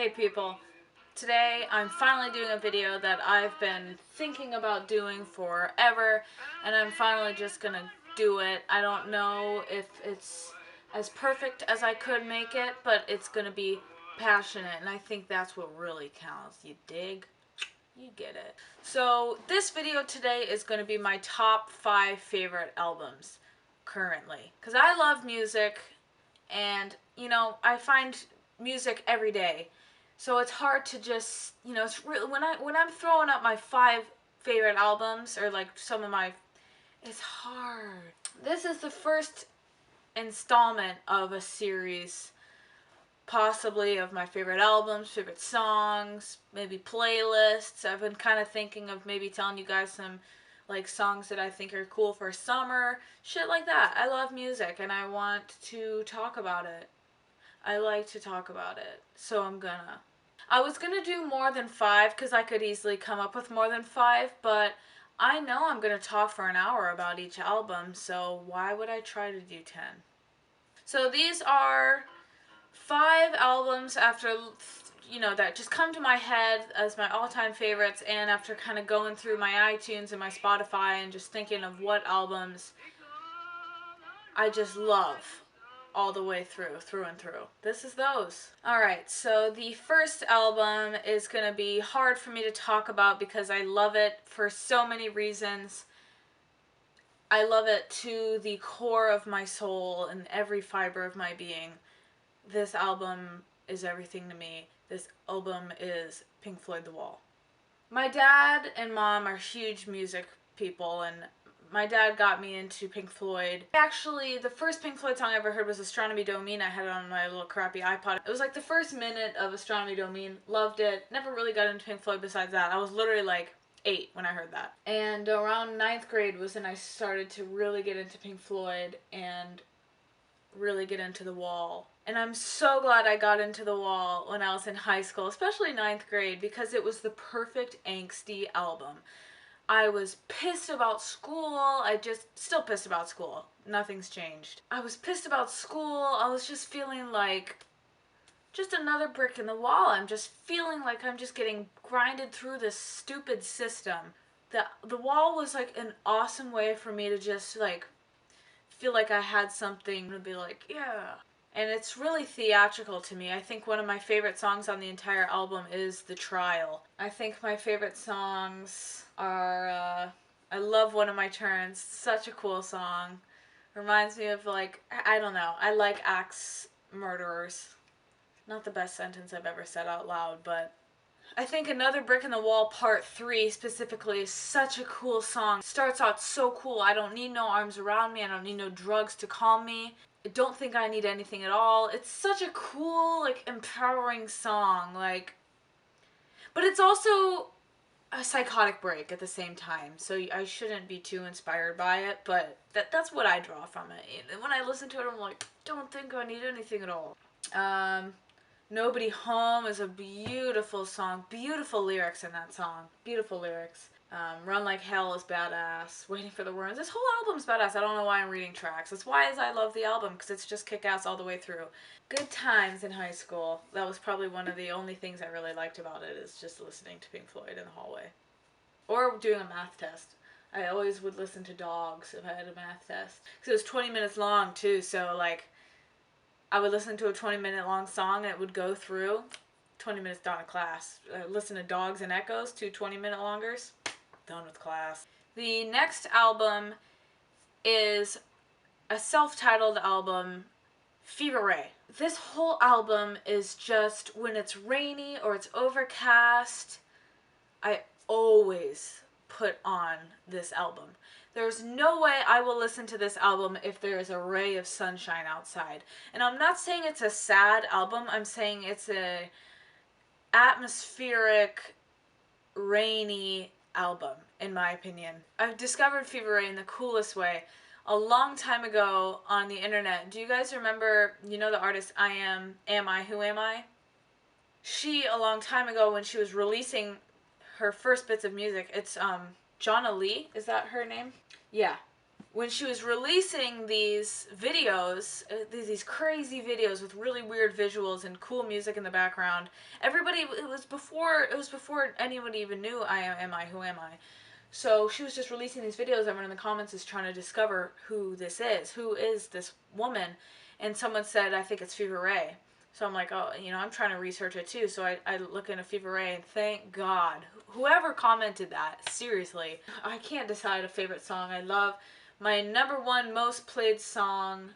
Hey people, today I'm finally doing a video that I've been thinking about doing forever, and I'm finally just gonna do it. I don't know if it's as perfect as I could make it, but it's gonna be passionate, and I think that's what really counts. You dig? You get it. So this video today is going to be my top 5 favorite albums currently, because I love music, and I find music every day, so it's hard to just it's really when I'm throwing up my 5 favorite albums, or like some of my, it's hard. This is the first installment of a series, possibly, of my favorite albums, favorite songs, maybe playlists. I've been kind of thinking of maybe telling you guys some like songs that I think are cool for summer, shit like that. I love music and I want to talk about it. I like to talk about it, so I was gonna do more than 5 because I could easily come up with more than 5, but I know I'm gonna talk for an hour about each album, so why would I try to do 10? So these are 5 albums that just come to my head as my all-time favorites, and after kind of going through my iTunes and my Spotify and just thinking of what albums I just love all the way through and through. This is those. Alright, so the first album is going to be hard for me to talk about because I love it for so many reasons. I love it to the core of my soul and every fiber of my being. This album is everything to me. This album is Pink Floyd The Wall. My dad and mom are huge music people, and my dad got me into Pink Floyd. Actually, the first Pink Floyd song I ever heard was Astronomy Don't Mean. I had it on my little crappy iPod. It was like the first minute of Astronomy Don't Mean. Loved it. Never really got into Pink Floyd besides that. I was literally like 8 when I heard that. And around 9th grade was when I started to really get into Pink Floyd and really get into The Wall. And I'm so glad I got into The Wall when I was in high school, especially 9th grade, because it was the perfect angsty album. I was pissed about school. Still pissed about school. Nothing's changed. I was pissed about school. I was just feeling like just another brick in the wall. I'm just feeling like I'm just getting grinded through this stupid system. The Wall was like an awesome way for me to just like feel like I had something to be like, yeah. And it's really theatrical to me. I think one of my favorite songs on the entire album is The Trial. I think my favorite songs are, I love One of My Turns. Such a cool song. Reminds me of, like, I don't know. I like Axe Murderers. Not the best sentence I've ever said out loud, but I think Another Brick in the Wall Part 3 specifically is such a cool song. It starts out so cool. I don't need no arms around me. I don't need no drugs to calm me. I don't think I need anything at all. It's such a cool, like, empowering song. Like, but it's also a psychotic break at the same time. So I shouldn't be too inspired by it, but that's what I draw from it. And when I listen to it, I'm like, don't think I need anything at all. Nobody Home is a beautiful song. Beautiful lyrics in that song. Beautiful lyrics. Run Like Hell is badass. Waiting for the Worms. This whole album's badass. I don't know why I'm reading tracks. That's why I love the album, because it's just kick-ass all the way through. Good times in high school. That was probably one of the only things I really liked about it, is just listening to Pink Floyd in the hallway. Or doing a math test. I always would listen to Dogs if I had a math test. Because it was 20 minutes long, too, so, like, I would listen to a 20-minute long song and it would go through 20 minutes down to class. Listen to Dogs and Echoes, 2 20-minute longers. Done with class. The next album is a self-titled album, Fever Ray. This whole album is just, when it's rainy or it's overcast, I always put on this album. There's no way I will listen to this album if there is a ray of sunshine outside. And I'm not saying it's a sad album. I'm saying it's a atmospheric, rainy album, in my opinion. I've discovered Fever Ray in the coolest way a long time ago on the internet. Do you guys remember, the artist Am I, Who Am I? She, a long time ago, when she was releasing her first bits of music, it's Jonna Lee, is that her name? Yeah. when she was releasing these videos, these crazy videos with really weird visuals and cool music in the background, everybody, it was before anybody even knew who am I. So she was just releasing these videos. Everyone in the comments is trying to discover who is this woman, and someone said, I think it's Fever Ray. So I'm like, oh, I'm trying to research it too. So I look into Fever Ray, and thank God, whoever commented that, seriously, I can't decide a favorite song. I love my number one most played song,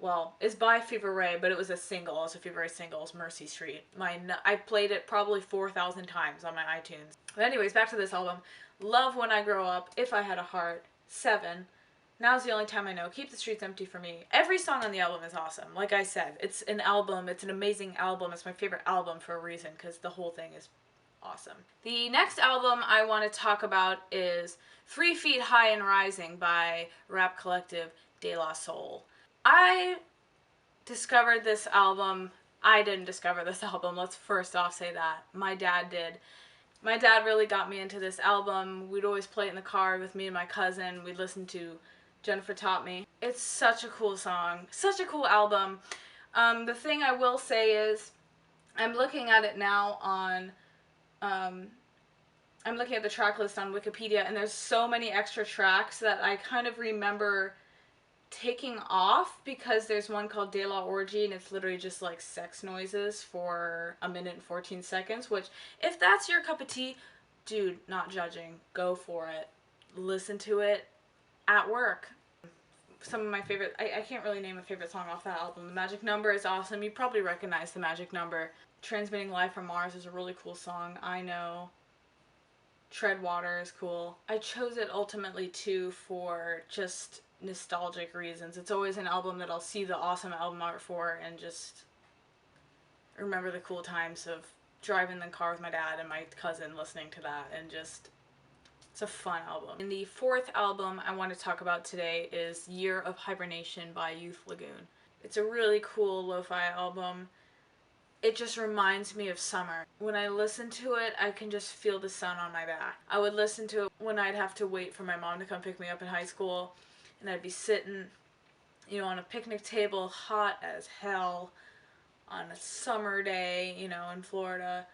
well, is by Fever Ray, but it was a single. It was a Fever Ray single. It's Mercy Street. I played it probably 4,000 times on my iTunes. But anyways, back to this album. Love When I Grow Up, If I Had a Heart, 7. Now's the Only Time I Know, Keep the Streets Empty for Me. Every song on the album is awesome. Like I said, it's an album. It's an amazing album. It's my favorite album for a reason, because the whole thing is awesome. The next album I want to talk about is 3 Feet High and Rising by rap collective De La Soul. I discovered this album. I didn't discover this album. Let's first off say that. My dad did. My dad really got me into this album. We'd always play it in the car with me and my cousin. We'd listen to Jennifer Taught Me. It's such a cool song. Such a cool album. The thing I will say is, I'm looking at it now on, I'm looking at the track list on Wikipedia, and there's so many extra tracks that I kind of remember taking off, because there's one called De La Orgy, and it's literally just like sex noises for 1 minute and 14 seconds, which, if that's your cup of tea, dude, not judging, go for it. Listen to it at work. Some of my favorite, I can't really name a favorite song off that album. The Magic Number is awesome. You probably recognize The Magic Number. Transmitting Life from Mars is a really cool song. I Know. Tread Water is cool. I chose it ultimately too for just nostalgic reasons. It's always an album that I'll see the awesome album art for and just remember the cool times of driving in the car with my dad and my cousin listening to that, and just, it's a fun album. And the fourth album I want to talk about today is Year of Hibernation by Youth Lagoon. It's a really cool lo-fi album. It just reminds me of summer. When I listen to it, I can just feel the sun on my back. I would listen to it when I'd have to wait for my mom to come pick me up in high school, and I'd be sitting, on a picnic table, hot as hell, on a summer day, in Florida,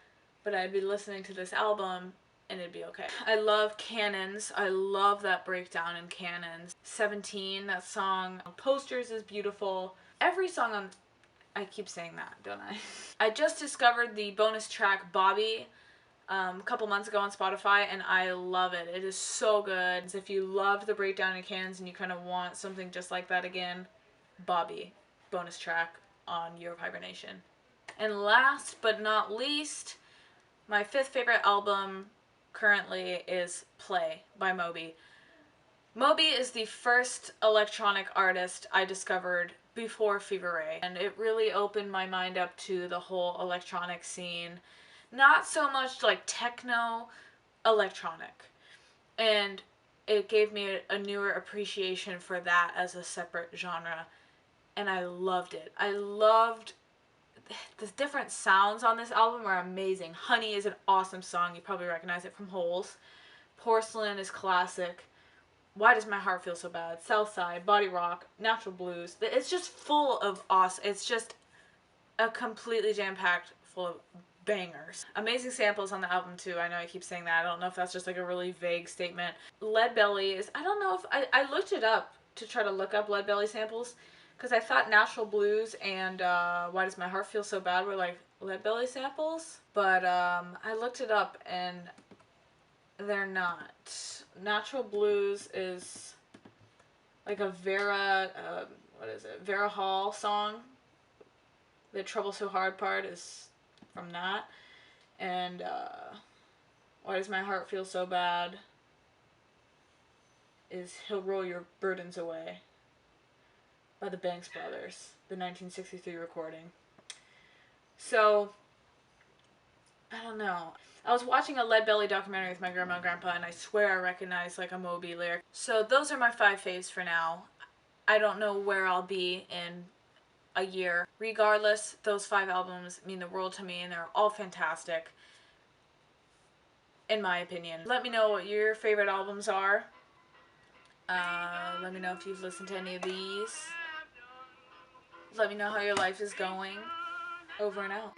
but I'd be listening to this album, and it'd be okay. I love Cannons. I love that breakdown in Cannons. 17, that song. Posters is beautiful. Every song on, I keep saying that, don't I? I just discovered the bonus track Bobby a couple months ago on Spotify, and I love it. It is so good. If you loved the breakdown in Cannons and you kind of want something just like that again, Bobby, bonus track on Year of Hibernation. And last but not least, my 5th favorite album currently is Play by Moby. Moby is the first electronic artist I discovered before Fever Ray, and it really opened my mind up to the whole electronic scene. Not so much like techno, electronic. And it gave me a newer appreciation for that as a separate genre, and I loved it. I loved the different sounds on this album are amazing. Honey is an awesome song. You probably recognize it from Holes. Porcelain is classic. Why Does My Heart Feel So Bad? Southside, Body Rock, Natural Blues. It's just full of awesome. It's just a completely jam-packed full of bangers. Amazing samples on the album too. I know I keep saying that. I don't know if that's just like a really vague statement. Lead Belly is, I don't know if, I looked it up to try to look up Lead Belly samples, because I thought Natural Blues and Why Does My Heart Feel So Bad were like Lead Belly samples, but I looked it up and they're not. Natural Blues is like a Vera Hall song. The Trouble So Hard part is from that. And Why Does My Heart Feel So Bad is He'll Roll Your Burdens Away by the Banks Brothers, the 1963 recording. So, I don't know. I was watching a Lead Belly documentary with my grandma and grandpa, and I swear I recognized like a Moby lyric. So those are my 5 faves for now. I don't know where I'll be in a year. Regardless, those 5 albums mean the world to me, and they're all fantastic, in my opinion. Let me know what your favorite albums are. Let me know if you've listened to any of these. Let me know how your life is going. Over and out.